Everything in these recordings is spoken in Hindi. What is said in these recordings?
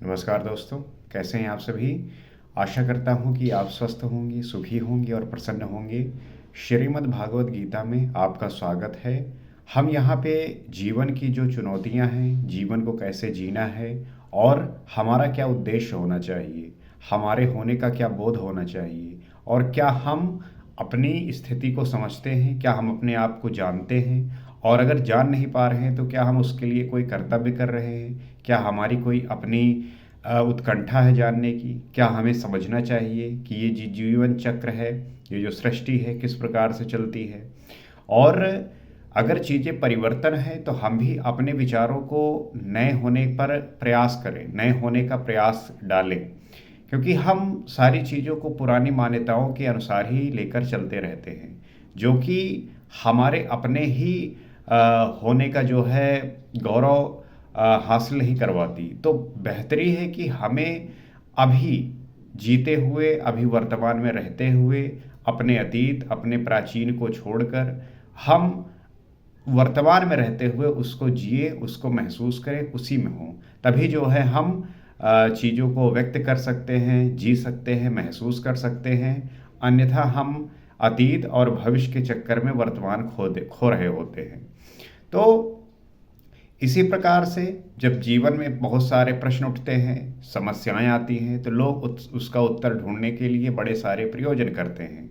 नमस्कार दोस्तों, कैसे हैं आप सभी। आशा करता हूं कि आप स्वस्थ होंगे, सुखी होंगे और प्रसन्न होंगे। श्रीमद् भागवत गीता में आपका स्वागत है। हम यहाँ पे जीवन की जो चुनौतियाँ हैं, जीवन को कैसे जीना है और हमारा क्या उद्देश्य होना चाहिए, हमारे होने का क्या बोध होना चाहिए और क्या हम अपनी स्थिति को समझते हैं, क्या हम अपने आप को जानते हैं और अगर जान नहीं पा रहे हैं तो क्या हम उसके लिए कोई कर्तव्य कर रहे हैं, क्या हमारी कोई अपनी उत्कंठा है जानने की, क्या हमें समझना चाहिए कि ये जीवन चक्र है, ये जो सृष्टि है किस प्रकार से चलती है। और अगर चीज़ें परिवर्तन है तो हम भी अपने विचारों को नए होने पर प्रयास करें, नए होने का प्रयास डालें, क्योंकि हम सारी चीज़ों को पुरानी मान्यताओं के अनुसार ही लेकर चलते रहते हैं, जो कि हमारे अपने ही होने का जो है गौरव हासिल नहीं करवाती। तो बेहतरी है कि हमें अभी जीते हुए, अभी वर्तमान में रहते हुए, अपने अतीत, अपने प्राचीन को छोड़कर हम वर्तमान में रहते हुए उसको जिए, उसको महसूस करें, उसी में हों। तभी जो है हम चीज़ों को व्यक्त कर सकते हैं, जी सकते हैं, महसूस कर सकते हैं। अन्यथा हम अतीत और भविष्य के चक्कर में वर्तमान खो रहे होते हैं। तो इसी प्रकार से जब जीवन में बहुत सारे प्रश्न उठते हैं, समस्याएं आती हैं, तो लोग उसका उत्तर ढूंढने के लिए बड़े सारे प्रयोजन करते हैं,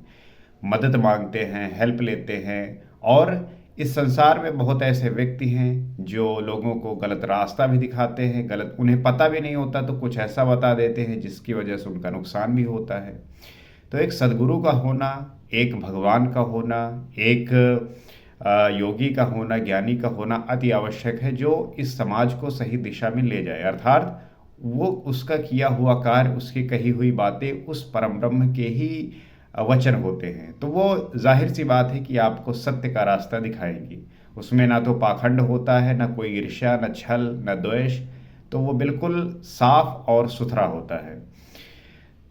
मदद मांगते हैं, हेल्प लेते हैं। और इस संसार में बहुत ऐसे व्यक्ति हैं जो लोगों को गलत रास्ता भी दिखाते हैं, गलत उन्हें पता भी नहीं होता तो कुछ ऐसा बता देते हैं जिसकी वजह से उनका नुकसान भी होता है। तो एक सद्गुरु का होना, एक भगवान का होना, एक योगी का होना, ज्ञानी का होना अति आवश्यक है, जो इस समाज को सही दिशा में ले जाए। अर्थात वो उसका किया हुआ कार्य, उसकी कही हुई बातें उस परम ब्रह्म के ही वचन होते हैं। तो वो जाहिर सी बात है कि आपको सत्य का रास्ता दिखाएंगी। उसमें ना तो पाखंड होता है, ना कोई ईर्ष्या, न छल, न द्वेष। तो वो बिल्कुल साफ और सुथरा होता है।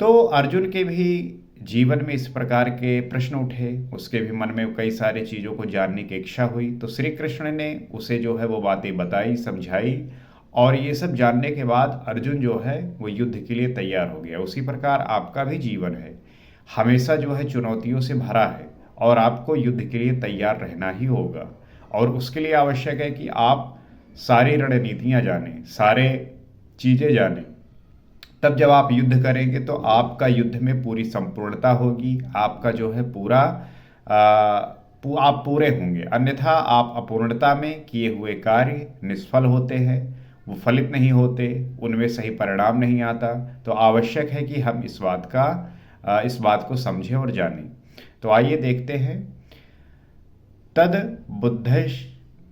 तो अर्जुन के भी जीवन में इस प्रकार के प्रश्न उठे, उसके भी मन में कई सारी चीज़ों को जानने की इच्छा हुई। तो श्री कृष्ण ने उसे जो है वो बातें बताई, समझाई, और ये सब जानने के बाद अर्जुन जो है वो युद्ध के लिए तैयार हो गया। उसी प्रकार आपका भी जीवन है, हमेशा जो है चुनौतियों से भरा है और आपको युद्ध के लिए तैयार रहना ही होगा। और उसके लिए आवश्यक है कि आप सारी रणनीतियाँ जानें, सारे चीज़ें जानें। तब जब आप युद्ध करेंगे तो आपका युद्ध में पूरी संपूर्णता होगी, आपका जो है पूरा आप पूरे होंगे। अन्यथा आप अपूर्णता में किए हुए कार्य निष्फल होते हैं, वो फलित नहीं होते, उनमें सही परिणाम नहीं आता। तो आवश्यक है कि हम इस बात को समझें और जानें। तो आइए देखते हैं। तद बुद्धि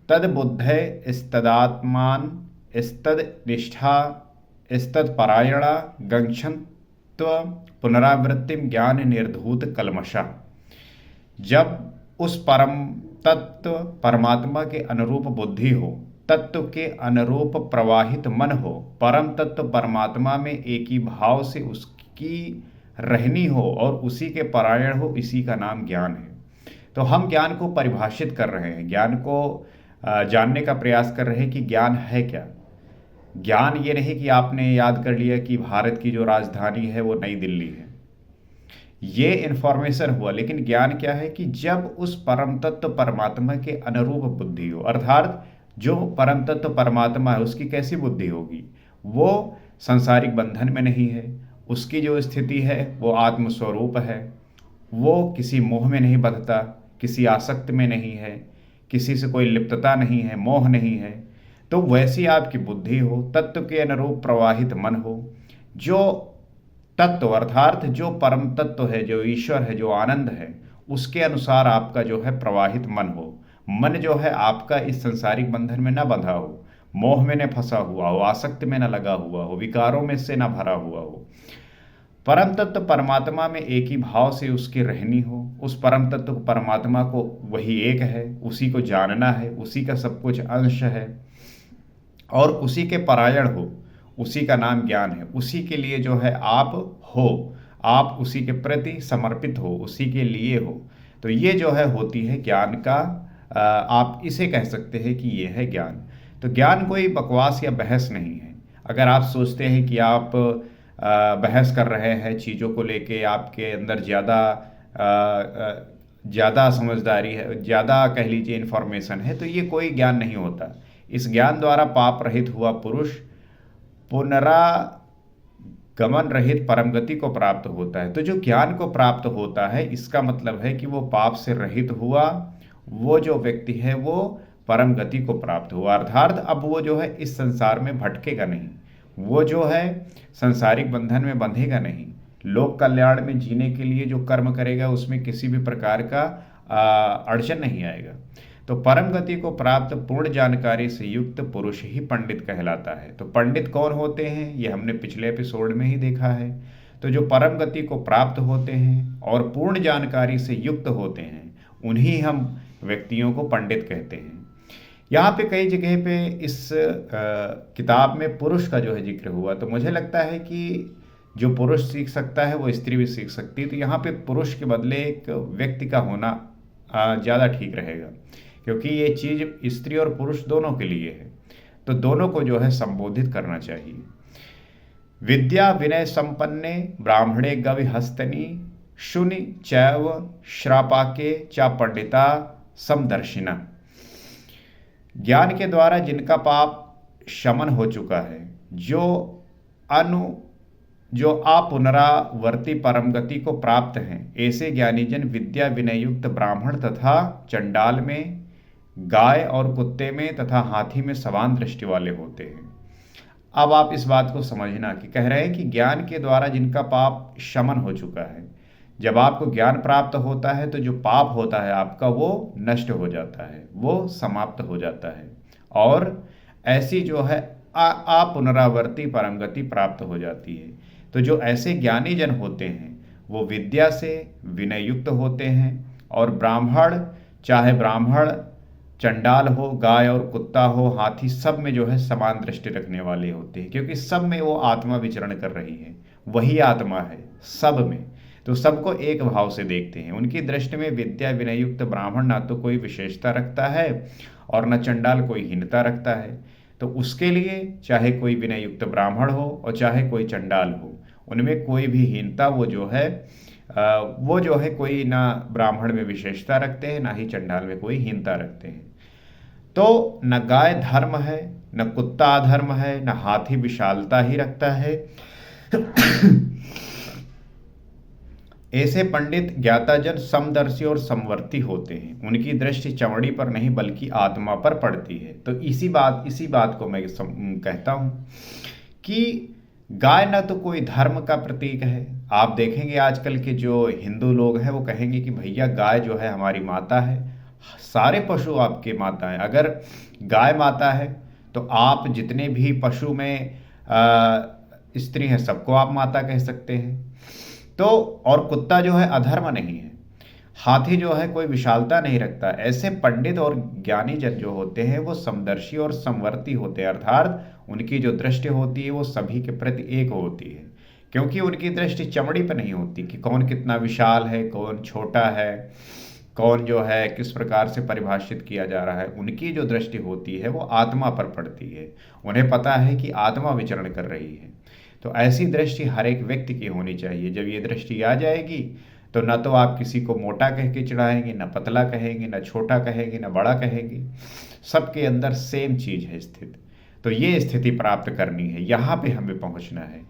तद बुद्धे स्तदात्मान स्तद निष्ठा स्तत्परायणा गच्छन्त्व पुनरावृत्तिम ज्ञान निर्धूत कल्मषा। जब उस परम तत्व परमात्मा के अनुरूप बुद्धि हो, तत्व के अनुरूप प्रवाहित मन हो, परम तत्व परमात्मा में एक ही भाव से उसकी रहनी हो और उसी के परायण हो, इसी का नाम ज्ञान है। तो हम ज्ञान को परिभाषित कर रहे हैं, ज्ञान को जानने का प्रयास कर रहे हैं कि ज्ञान है क्या। ज्ञान ये नहीं कि आपने याद कर लिया कि भारत की जो राजधानी है वो नई दिल्ली है, ये इन्फॉर्मेशन हुआ। लेकिन ज्ञान क्या है कि जब उस परम तत्व परमात्मा के अनुरूप बुद्धि हो, अर्थात जो परम तत्व परमात्मा है उसकी कैसी बुद्धि होगी, वो सांसारिक बंधन में नहीं है, उसकी जो स्थिति है वो आत्मस्वरूप है, वो किसी मोह में नहीं बंधता, किसी आसक्त में नहीं है, किसी से कोई लिप्तता नहीं है, मोह नहीं है। तो वैसी आपकी बुद्धि हो, तत्व के अनुरूप प्रवाहित मन हो, जो तत्व अर्थात जो परम तत्व है, जो ईश्वर है, जो आनंद है, उसके अनुसार आपका जो है प्रवाहित मन हो। मन जो है आपका इस संसारिक बंधन में न बंधा हो, मोह में न फंसा हुआ हो, आसक्त में न लगा हुआ हो, विकारों में से न भरा हुआ हो। परम तत्व परमात्मा में एक ही भाव से उसकी रहनी हो, उस परम तत्व परमात्मा को वही एक है, उसी को जानना है, उसी का सब कुछ अंश है और उसी के परायण हो, उसी का नाम ज्ञान है। उसी के लिए जो है आप उसी के प्रति समर्पित हो, उसी के लिए हो। तो ये जो है होती है ज्ञान का, आप इसे कह सकते हैं कि ये है ज्ञान। तो ज्ञान कोई बकवास या बहस नहीं है। अगर आप सोचते हैं कि आप बहस कर रहे हैं चीज़ों को लेके, आपके अंदर ज़्यादा समझदारी है, ज़्यादा कह लीजिए इन्फॉर्मेशन है, तो ये कोई ज्ञान नहीं होता। इस ज्ञान द्वारा पाप रहित हुआ पुरुष पुनरागमन रहित परम गति को प्राप्त होता है। तो जो ज्ञान को प्राप्त होता है, इसका मतलब है कि वो पाप से रहित हुआ, वो जो व्यक्ति है वो परम गति को प्राप्त हुआ। अर्थात अब वो जो है इस संसार में भटकेगा नहीं, वो जो है सांसारिक बंधन में बंधेगा नहीं, लोक कल्याण में जीने के लिए जो कर्म करेगा उसमें किसी भी प्रकार का अड़चन नहीं आएगा। तो परम गति को प्राप्त पूर्ण जानकारी से युक्त पुरुष ही पंडित कहलाता है। तो पंडित कौन होते हैं, ये हमने पिछले एपिसोड में ही देखा है। तो जो परम गति को प्राप्त होते हैं और पूर्ण जानकारी से युक्त होते हैं, उन्हीं हम व्यक्तियों को पंडित कहते हैं। यहाँ पे कई जगह पे इस किताब में पुरुष का जो है जिक्र हुआ, तो मुझे लगता है कि जो पुरुष सीख सकता है वो स्त्री भी सीख सकती है। तो यहाँ पे पुरुष के बदले एक व्यक्ति का होना ज़्यादा ठीक रहेगा, क्योंकि ये चीज़ स्त्री और पुरुष दोनों के लिए है, तो दोनों को जो है संबोधित करना चाहिए। विद्या विनय संपन्ने ब्राह्मणे गवि हस्तनी शुनि चैव श्रापाके चा पंडिता समदर्शिना। ज्ञान के द्वारा जिनका पाप शमन हो चुका है, जो अपुनरावर्ती परम गति को प्राप्त हैं, ऐसे ज्ञानीजन विद्या विनय युक्त ब्राह्मण तथा चंडाल में, गाय और कुत्ते में तथा हाथी में समान दृष्टि वाले होते हैं। अब आप इस बात को समझना कि कह रहे हैं कि ज्ञान के द्वारा जिनका पाप शमन हो चुका है, जब आपको ज्ञान प्राप्त होता है तो जो पाप होता है आपका वो नष्ट हो जाता है, वो समाप्त हो जाता है, और ऐसी जो है अपुनरावर्ती परम गति प्राप्त हो जाती है। तो जो ऐसे ज्ञानी जन होते हैं वो विद्या से विनय युक्त होते हैं, और ब्राह्मण, चाहे ब्राह्मण चंडाल हो, गाय और कुत्ता हो, हाथी, सब में जो है समान दृष्टि रखने वाले होते हैं, क्योंकि सब में वो आत्मा विचरण कर रही है, वही आत्मा है सब में। तो सबको एक भाव से देखते हैं। उनकी दृष्टि में विद्या विनय युक्त ब्राह्मण ना तो कोई विशेषता रखता है और न चंडाल कोई हीनता रखता है। तो उसके लिए चाहे कोई विनय युक्त ब्राह्मण हो और चाहे कोई चंडाल हो, उनमें कोई भी हीनता वो जो है कोई ना ब्राह्मण में विशेषता रखते हैं, ना ही चंडाल में कोई हीनता रखते हैं। तो न गाय धर्म है, न कुत्ता अधर्म है, न हाथी विशालता ही रखता है। ऐसे पंडित ज्ञाताजन समदर्शी और समवर्ती होते हैं। उनकी दृष्टि चमड़ी पर नहीं बल्कि आत्मा पर पड़ती है। तो इसी बात को मैं कहता हूँ कि गाय न तो कोई धर्म का प्रतीक है। आप देखेंगे आजकल के जो हिंदू लोग हैं वो कहेंगे कि भैया गाय जो है हमारी माता है। सारे पशु आपके माता हैं। अगर गाय माता है तो आप जितने भी पशु में स्त्री हैं सबको आप माता कह सकते हैं। तो और कुत्ता जो है अधर्म नहीं है, हाथी जो है कोई विशालता नहीं रखता। ऐसे पंडित और ज्ञानी जन जो होते हैं वो समदर्शी और समवर्ती होते हैं, अर्थात उनकी जो दृष्टि होती है वो सभी के प्रति एक होती है, क्योंकि उनकी दृष्टि चमड़ी पर नहीं होती कि कौन कितना विशाल है, कौन छोटा है, कौन जो है किस प्रकार से परिभाषित किया जा रहा है। उनकी जो दृष्टि होती है वो आत्मा पर पड़ती है। उन्हें पता है कि आत्मा विचरण कर रही है। तो ऐसी दृष्टि हर एक व्यक्ति की होनी चाहिए। जब ये दृष्टि आ जाएगी तो न तो आप किसी को मोटा कह के चिढ़ाएंगे, न पतला कहेंगे, न छोटा कहेंगे, न बड़ा कहेंगे। सबके अंदर सेम चीज़ है स्थित। तो ये स्थिति प्राप्त करनी है, यहाँ पे हमें पहुँचना है।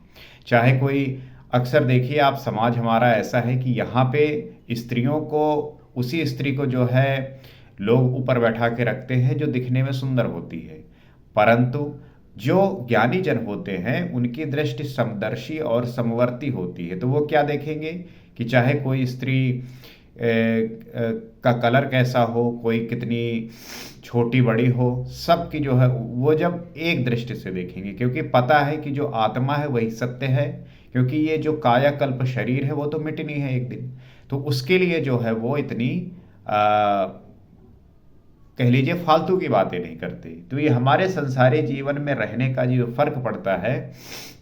चाहे कोई, अक्सर देखिए आप, समाज हमारा ऐसा है कि यहाँ पे स्त्रियों को, उसी स्त्री को जो है लोग ऊपर बैठा के रखते हैं जो दिखने में सुंदर होती है, परंतु जो ज्ञानी जन होते हैं उनकी दृष्टि समदर्शी और समवर्ती होती है। तो वो क्या देखेंगे कि चाहे कोई स्त्री का कलर कैसा हो, कोई कितनी छोटी बड़ी हो, सबकी जो है वो जब एक दृष्टि से देखेंगे, क्योंकि पता है कि जो आत्मा है वही सत्य है, क्योंकि ये जो कायाकल्प शरीर है वो तो मिटनी है एक दिन। तो उसके लिए जो है वो इतनी कह लीजिए फालतू की बातें नहीं करते। तो ये हमारे संसारी जीवन में रहने का जो फर्क पड़ता है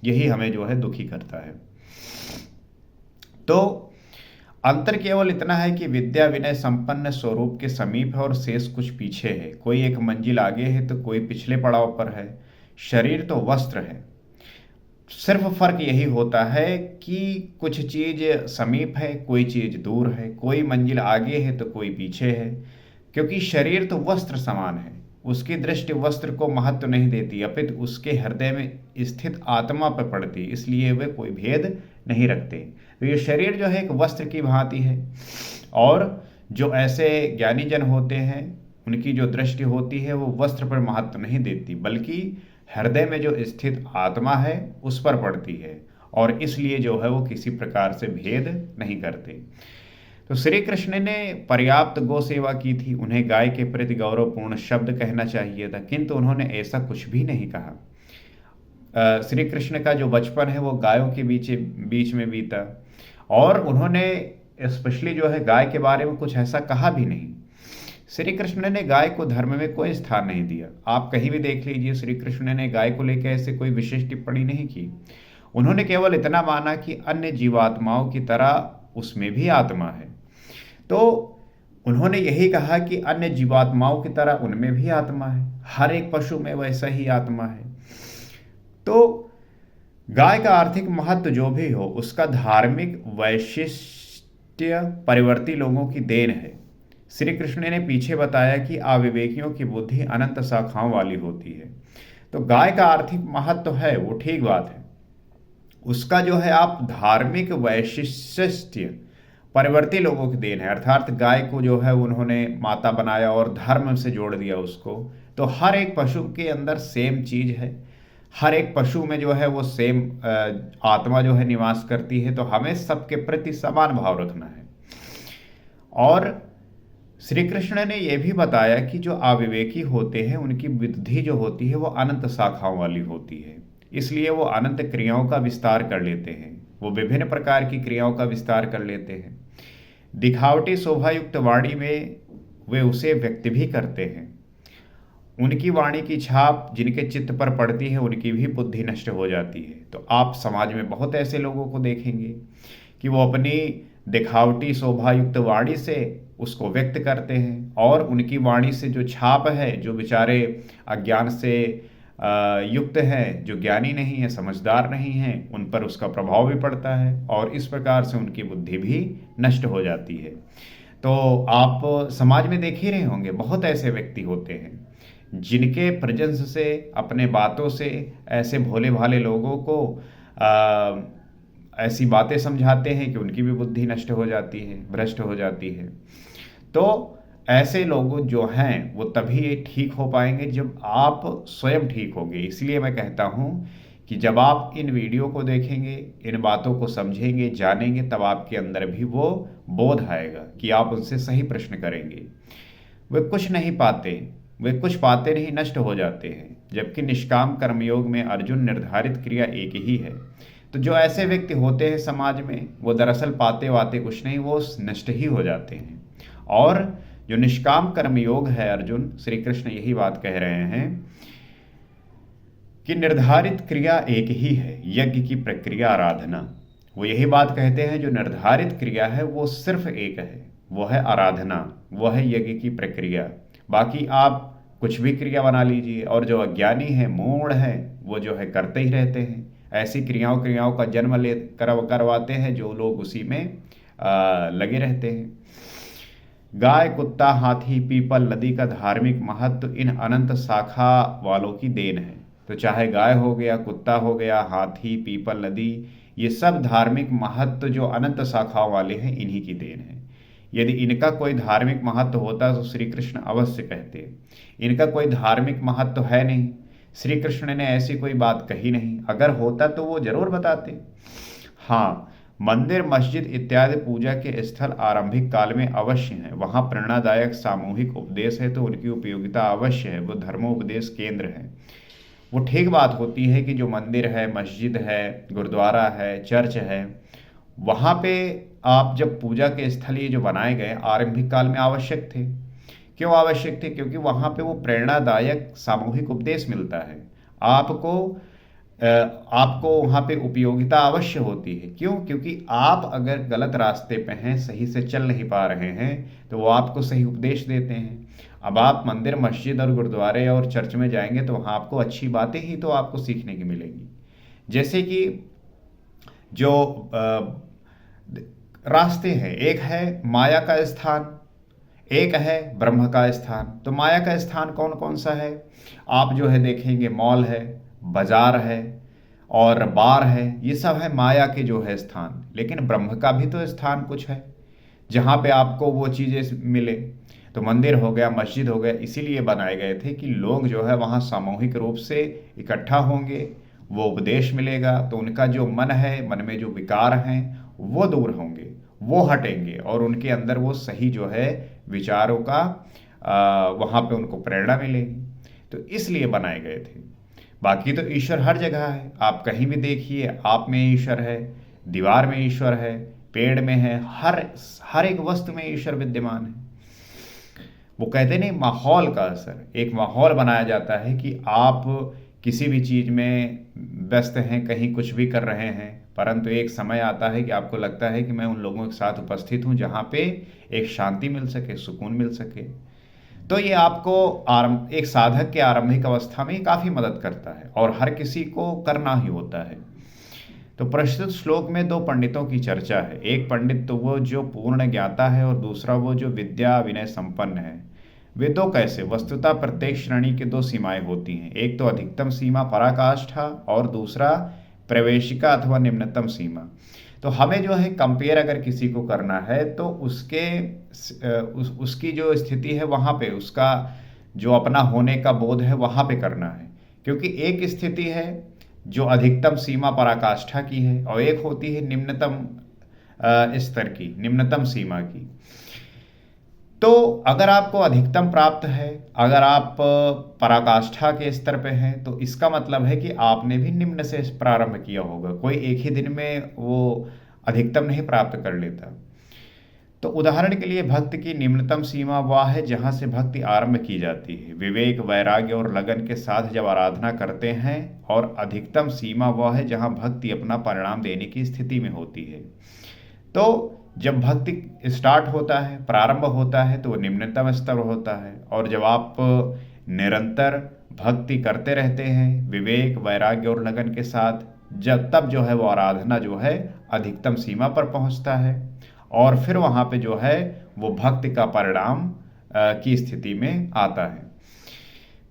यही हमें जो है दुखी करता है। तो अंतर केवल इतना है कि विद्या विनय संपन्न स्वरूप के समीप है और शेष कुछ पीछे है। कोई एक मंजिल आगे है तो कोई पिछले पड़ाव पर है। शरीर तो वस्त्र है, सिर्फ फ़र्क यही होता है कि कुछ चीज़ समीप है, कोई चीज़ दूर है, कोई मंजिल आगे है तो कोई पीछे है। क्योंकि शरीर तो वस्त्र समान है, उसकी दृष्टि वस्त्र को महत्व नहीं देती, अपितु उसके हृदय में स्थित आत्मा पर पड़ती, इसलिए वे कोई भेद नहीं रखते। तो ये शरीर जो है एक वस्त्र की भांति है, और जो ऐसे ज्ञानी जन होते हैं उनकी जो दृष्टि होती है वो वस्त्र पर महत्व नहीं देती, बल्कि हृदय में जो स्थित आत्मा है उस पर पड़ती है, और इसलिए जो है वो किसी प्रकार से भेद नहीं करते। तो श्री कृष्ण ने पर्याप्त गौ सेवा की थी, उन्हें गाय के प्रति गौरवपूर्ण शब्द कहना चाहिए था, किंतु उन्होंने ऐसा कुछ भी नहीं कहा। श्री कृष्ण का जो बचपन है वो गायों के बीच में बीता, और उन्होंने स्पेशली जो है गाय के बारे में कुछ ऐसा कहा भी नहीं। श्री कृष्ण ने गाय को धर्म में कोई स्थान नहीं दिया। आप कहीं भी देख लीजिए, श्री कृष्ण ने गाय को लेकर ऐसे कोई विशेष टिप्पणी नहीं की। उन्होंने केवल इतना माना कि अन्य जीवात्माओं की तरह उसमें भी आत्मा है। तो उन्होंने यही कहा कि अन्य जीवात्माओं की तरह उनमें भी आत्मा है, हर एक पशु में वैसा ही आत्मा है। तो गाय का आर्थिक महत्व जो भी हो, उसका धार्मिक वैशिष्ट्य परिवर्ती लोगों की देन है। श्री कृष्ण ने पीछे बताया कि अविवेकियों की बुद्धि अनंत शाखाओं वाली होती है। तो गाय का आर्थिक महत्व है वो ठीक बात है, उसका जो है आप धार्मिक वैशिष्ट्य परिवर्ती लोगों की देन है, अर्थात गाय को जो है उन्होंने माता बनाया और धर्म से जोड़ दिया उसको। तो हर एक पशु के अंदर सेम चीज है, हर एक पशु में जो है वो सेम आत्मा जो है निवास करती है। तो हमें सबके प्रति समान भाव रखना है। और श्री कृष्ण ने यह भी बताया कि जो अविवेकी होते हैं उनकी बुद्धि जो होती है वो अनंत शाखाओं वाली होती है, इसलिए वो अनंत क्रियाओं का विस्तार कर लेते हैं, वो विभिन्न प्रकार की क्रियाओं का विस्तार कर लेते हैं। दिखावटी शोभायुक्त वाणी में वे उसे व्यक्त भी करते हैं। उनकी वाणी की छाप जिनके चित्त पर पड़ती है उनकी भी बुद्धि नष्ट हो जाती है। तो आप समाज में बहुत ऐसे लोगों को देखेंगे कि वो अपनी दिखावटी शोभायुक्त वाणी से उसको व्यक्त करते हैं, और उनकी वाणी से जो छाप है, जो बेचारे अज्ञान से युक्त हैं, जो ज्ञानी नहीं है, समझदार नहीं हैं, उन पर उसका प्रभाव भी पड़ता है, और इस प्रकार से उनकी बुद्धि भी नष्ट हो जाती है। तो आप समाज में देख ही रहे होंगे, बहुत ऐसे व्यक्ति होते हैं जिनके प्रेजेंस से, अपने बातों से ऐसे भोले भाले लोगों को ऐसी बातें समझाते हैं कि उनकी भी बुद्धि नष्ट हो जाती है, भ्रष्ट हो जाती है। तो ऐसे लोग जो हैं वो तभी ठीक हो पाएंगे जब आप स्वयं ठीक होंगे। इसलिए मैं कहता हूँ कि जब आप इन वीडियो को देखेंगे, इन बातों को समझेंगे, जानेंगे, तब आपके अंदर भी वो बोध आएगा कि आप उनसे सही प्रश्न करेंगे। वे कुछ नहीं पाते, वे कुछ पाते नहीं, नष्ट हो जाते हैं, जबकि निष्काम कर्मयोग में अर्जुन निर्धारित क्रिया एक ही है। तो जो ऐसे व्यक्ति होते हैं समाज में, वो दरअसल पाते वाते कुछ नहीं, वो नष्ट ही हो जाते हैं। और जो निष्काम कर्मयोग है अर्जुन, श्री कृष्ण यही बात कह रहे हैं कि निर्धारित क्रिया एक ही है, यज्ञ की प्रक्रिया आराधना। वो यही बात कहते हैं जो निर्धारित क्रिया है वो सिर्फ एक है, वो है आराधना, वो है यज्ञ की प्रक्रिया। बाकी आप कुछ भी क्रिया बना लीजिए, और जो अज्ञानी है, मूढ़ है, वो जो है करते ही रहते हैं। ऐसी क्रियाओं का जन्म ले करवाते हैं जो लोग उसी में लगे रहते हैं। गाय, कुत्ता, हाथी, पीपल, नदी का धार्मिक महत्व इन अनंत शाखा वालों की देन है। तो चाहे गाय हो गया, कुत्ता हो गया, हाथी, पीपल, नदी, ये सब धार्मिक महत्व जो अनंत शाखाओं वाले हैं, इन्हीं की देन है। यदि इनका कोई धार्मिक महत्व होता तो श्री कृष्ण अवश्य कहते। इनका कोई धार्मिक महत्व है नहीं, श्री कृष्ण ने ऐसी कोई बात कही नहीं। अगर होता तो वो जरूर बताते। हाँ, मंदिर, मस्जिद इत्यादि पूजा के स्थल आरंभिक काल में अवश्य हैं, वहाँ प्रेरणादायक सामूहिक उपदेश है तो उनकी उपयोगिता अवश्य है, वो धर्मोपदेश केंद्र है। वो ठीक बात होती है कि जो मंदिर है, मस्जिद है, गुरुद्वारा है, चर्च है, वहाँ पे आप जब पूजा के स्थल ये जो बनाए गए आरंभिक काल में आवश्यक थे। क्यों आवश्यक थे? क्योंकि वहाँ पे वो प्रेरणादायक सामूहिक उपदेश मिलता है। आपको वहाँ पे उपयोगिता अवश्य होती है। क्यों? क्योंकि आप अगर गलत रास्ते पे हैं, सही से चल नहीं पा रहे हैं, तो वो आपको सही उपदेश देते हैं। अब आप मंदिर, मस्जिद और गुरुद्वारे और चर्च में जाएंगे तो वहाँ आपको अच्छी बातें ही तो आपको सीखने की मिलेंगी। जैसे कि जो रास्ते हैं, एक है माया का स्थान, एक है ब्रह्म का स्थान। तो माया का स्थान कौन कौन सा है? आप जो है देखेंगे, मॉल है, बाजार है और बार है, ये सब है माया के जो है स्थान। लेकिन ब्रह्म का भी तो स्थान कुछ है जहाँ पे आपको वो चीज़ें मिले। तो मंदिर हो गया, मस्जिद हो गया, इसीलिए बनाए गए थे कि लोग जो है वहाँ सामूहिक रूप से इकट्ठा होंगे, वो उपदेश मिलेगा, तो उनका जो मन है, मन में जो विकार हैं वो दूर होंगे, वो हटेंगे और उनके अंदर वो सही जो है विचारों का वहाँ पे उनको प्रेरणा मिलेगी। तो इसलिए बनाए गए थे। बाकी तो ईश्वर हर जगह है, आप कहीं भी देखिए, आप में ईश्वर है, दीवार में ईश्वर है, पेड़ में है, हर एक वस्तु में ईश्वर विद्यमान है। वो कहते नहीं, माहौल का असर, एक माहौल बनाया जाता है कि आप किसी भी चीज़ में व्यस्त हैं, कहीं कुछ भी कर रहे हैं, परंतु एक समय आता है कि आपको लगता है कि मैं उन लोगों के साथ उपस्थित हूँ जहाँ पे एक शांति मिल सके, सुकून मिल सके। तो ये आपको एक साधक के आरंभिक अवस्था में काफ़ी मदद करता है और हर किसी को करना ही होता है। तो प्रस्तुत श्लोक में दो पंडितों की चर्चा है। एक पंडित तो वो जो पूर्ण ज्ञाता है और दूसरा वो जो विद्या विनय संपन्न है। वे दो कैसे? वस्तुतः प्रत्येक श्रेणी की दो सीमाएं होती हैं। एक तो अधिकतम सीमा पराकाष्ठा और दूसरा प्रवेशिका अथवा निम्नतम सीमा। तो हमें जो है कंपेयर अगर किसी को करना है तो उसकी जो स्थिति है वहाँ पे, उसका जो अपना होने का बोध है वहाँ पे करना है। क्योंकि एक स्थिति है जो अधिकतम सीमा पराकाष्ठा की है और एक होती है निम्नतम स्तर की, निम्नतम सीमा की। तो अगर आपको अधिकतम प्राप्त है, अगर आप पराकाष्ठा के स्तर पे हैं, तो इसका मतलब है कि आपने भी निम्न से प्रारंभ किया होगा। कोई एक ही दिन में वो अधिकतम नहीं प्राप्त कर लेता। तो उदाहरण के लिए भक्ति की निम्नतम सीमा वह है जहाँ से भक्ति आरंभ की जाती है, विवेक, वैराग्य और लगन के साथ जब आराधना करते हैं, और अधिकतम सीमा वह है जहाँ भक्ति अपना परिणाम देने की स्थिति में होती है। तो जब भक्ति स्टार्ट होता है, प्रारंभ होता है, तो वो निम्नतम स्तर होता है। और जब आप निरंतर भक्ति करते रहते हैं विवेक, वैराग्य और लगन के साथ, तब जो है वो आराधना जो है अधिकतम सीमा पर पहुंचता है और फिर वहाँ पे जो है वो भक्ति का परिणाम की स्थिति में आता है।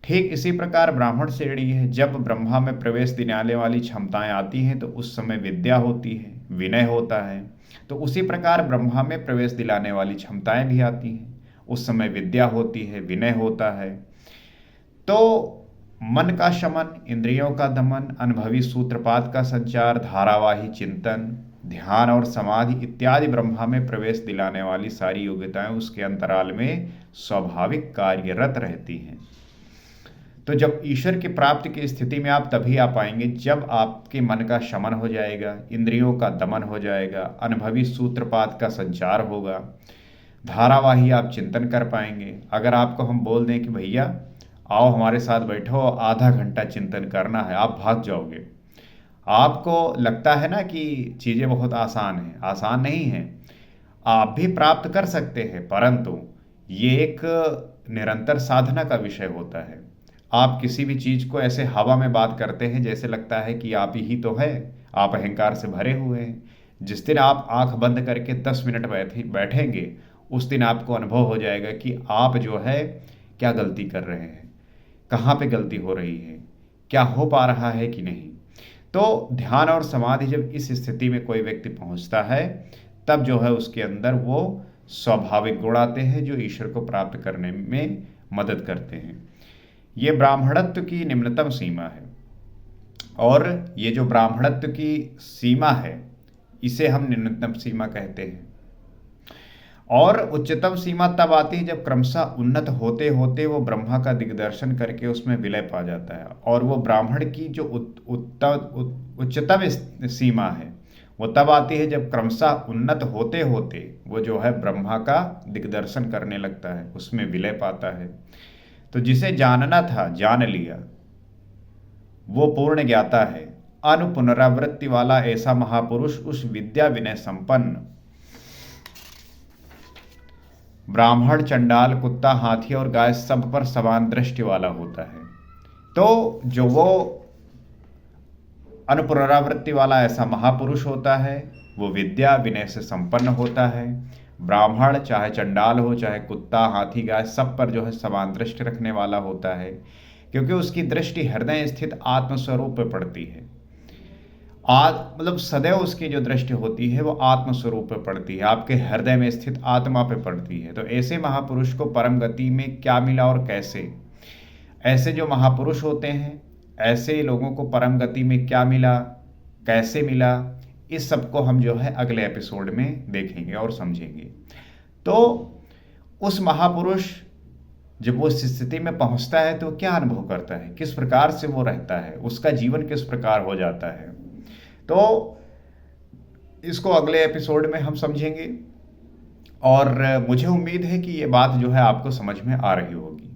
ठीक इसी प्रकार ब्राह्मण श्रेणी है। जब ब्रह्मा में प्रवेश दिलाने वाली क्षमताएं आती हैं तो उस समय विद्या होती है, विनय होता है। तो उसी प्रकार ब्रह्मा में प्रवेश दिलाने वाली क्षमताएं भी आती हैं, उस समय विद्या होती है, विनय होता है। तो मन का शमन, इंद्रियों का दमन, अनुभवी सूत्रपात का संचार, धारावाही चिंतन, ध्यान और समाधि इत्यादि ब्रह्मा में प्रवेश दिलाने वाली सारी योग्यताएं उसके अंतराल में स्वाभाविक कार्यरत रहती हैं। तो जब ईश्वर की प्राप्ति की स्थिति में आप तभी आ पाएंगे जब आपके मन का शमन हो जाएगा, इंद्रियों का दमन हो जाएगा, अनुभवी सूत्रपात का संचार होगा, धारावाही आप चिंतन कर पाएंगे। अगर आपको हम बोल दें कि भैया आओ हमारे साथ बैठो, आधा घंटा चिंतन करना है, आप भाग जाओगे। आपको लगता है ना कि चीज़ें बहुत आसान हैं, आसान नहीं है। आप भी प्राप्त कर सकते हैं, परंतु ये एक निरंतर साधना का विषय होता है। आप किसी भी चीज़ को ऐसे हवा में बात करते हैं जैसे लगता है कि आप ही तो है, आप अहंकार से भरे हुए हैं। जिस दिन आप आंख बंद करके 10 मिनट बैठेंगे, उस दिन आपको अनुभव हो जाएगा कि आप जो है क्या गलती कर रहे हैं, कहाँ पे गलती हो रही है, क्या हो पा रहा है कि नहीं। तो ध्यान और समाधि जब इस स्थिति में कोई व्यक्ति पहुंचता है, तब जो है उसके अंदर वो स्वाभाविक गुण आते हैं जो ईश्वर को प्राप्त करने में मदद करते हैं। ये ब्राह्मणत्व की निम्नतम सीमा है। और ये जो ब्राह्मणत्व की सीमा है, इसे हम निम्नतम सीमा कहते हैं। और उच्चतम सीमा तब आती है जब क्रमशः उन्नत होते होते वो ब्रह्मा का दिग्दर्शन करके उसमें विलय पा जाता है। और वो ब्राह्मण की जो उच्चतम सीमा है वो तब आती है जब क्रमशः उन्नत होते होते वो जो है ब्रह्मा का दिग्दर्शन करने लगता है, उसमें विलय पाता है। तो जिसे जानना था जान लिया, वो पूर्ण ज्ञाता है। अनुपुनरावृत्ति वाला ऐसा महापुरुष उस विद्या विनय संपन्न ब्राह्मण, चंडाल, कुत्ता, हाथी और गाय सब पर समान दृष्टि वाला होता है। तो जो वो अनुपुनरावृत्ति वाला ऐसा महापुरुष होता है। वो विद्या विनय से संपन्न होता है। ब्राह्मण चाहे चंडाल हो, चाहे कुत्ता हाथी गाय, सब पर जो है समान दृष्टि रखने वाला होता है, क्योंकि उसकी दृष्टि हृदय स्थित आत्मस्वरूप पे पड़ती है। मतलब सदैव उसकी जो दृष्टि होती है वो आत्मस्वरूप पे पड़ती है, आपके हृदय में स्थित आत्मा पे पड़ती है। तो ऐसे महापुरुष को परम गति में क्या मिला और कैसे, ऐसे जो महापुरुष होते हैं, ऐसे लोगों को परम गति में क्या मिला, कैसे मिला, इस सब को हम जो है अगले एपिसोड में देखेंगे और समझेंगे। तो उस महापुरुष जब वो इस स्थिति में पहुंचता है तो क्या अनुभव करता है, किस प्रकार से वो रहता है, उसका जीवन किस प्रकार हो जाता है, तो इसको अगले एपिसोड में हम समझेंगे। और मुझे उम्मीद है कि ये बात जो है आपको समझ में आ रही होगी।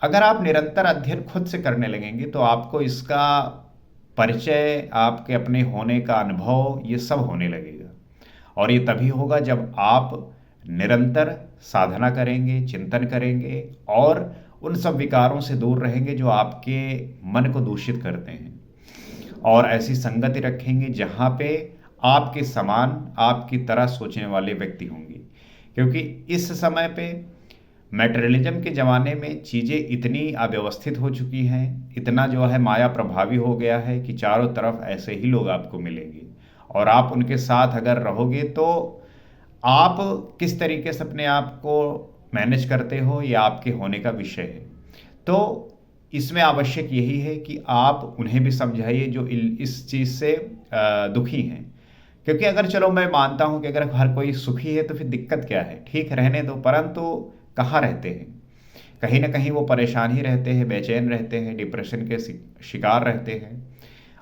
अगर आप निरंतर अध्ययन खुद से करने लगेंगे तो आपको इसका परिचय, आपके अपने होने का अनुभव, ये सब होने लगेगा। और ये तभी होगा जब आप निरंतर साधना करेंगे, चिंतन करेंगे और उन सब विकारों से दूर रहेंगे जो आपके मन को दूषित करते हैं, और ऐसी संगति रखेंगे जहाँ पे आपके समान, आपकी तरह सोचने वाले व्यक्ति होंगे। क्योंकि इस समय पे मैटेरियलिज्म के ज़माने में चीज़ें इतनी अव्यवस्थित हो चुकी हैं, इतना जो है माया प्रभावी हो गया है कि चारों तरफ ऐसे ही लोग आपको मिलेंगे, और आप उनके साथ अगर रहोगे तो आप किस तरीके से अपने आप को मैनेज करते हो, ये आपके होने का विषय है। तो इसमें आवश्यक यही है कि आप उन्हें भी समझाइए जो इस चीज़ से दुखी हैं। क्योंकि अगर चलो मैं मानता हूं कि अगर हर कोई सुखी है तो फिर दिक्कत क्या है, ठीक रहने दो, परंतु कहाँ रहते हैं, कहीं ना कहीं वो परेशान ही रहते हैं, बेचैन रहते हैं, डिप्रेशन के शिकार रहते हैं।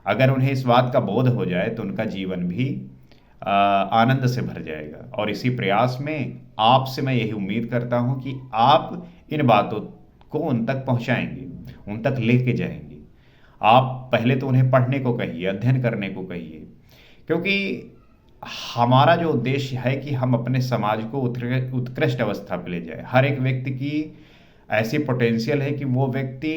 अगर उन्हें इस बात का बोध हो जाए तो उनका जीवन भी आनंद से भर जाएगा। और इसी प्रयास में आपसे मैं यही उम्मीद करता हूं कि आप इन बातों को उन तक पहुंचाएंगे, उन तक लेके जाएंगे। आप पहले तो उन्हें पढ़ने को कहिए, अध्ययन करने को कहिए, क्योंकि हमारा जो उद्देश्य है कि हम अपने समाज को उत्कृष्ट अवस्था पर ले जाए। हर एक व्यक्ति की ऐसी पोटेंशियल है कि वो व्यक्ति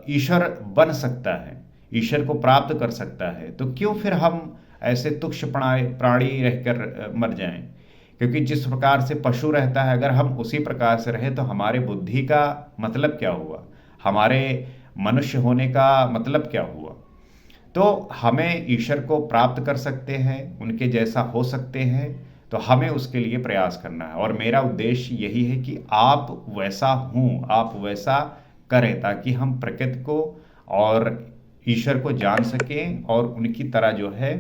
ईश्वर बन सकता है, ईश्वर को प्राप्त कर सकता है। तो क्यों फिर हम ऐसे तुच्छ प्राणी रहकर मर जाएं? क्योंकि जिस प्रकार से पशु रहता है, अगर हम उसी प्रकार से रहे तो हमारे बुद्धि का मतलब क्या हुआ, हमारे मनुष्य होने का मतलब क्या हुआ। तो हमें ईश्वर को प्राप्त कर सकते हैं, उनके जैसा हो सकते हैं, तो हमें उसके लिए प्रयास करना है। और मेरा उद्देश्य यही है कि आप वैसा हों, आप वैसा करें, ताकि हम प्रकृति को और ईश्वर को जान सकें और उनकी तरह जो है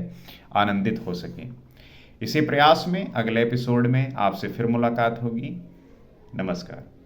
आनंदित हो सकें। इसी प्रयास में अगले एपिसोड में आपसे फिर मुलाकात होगी। नमस्कार।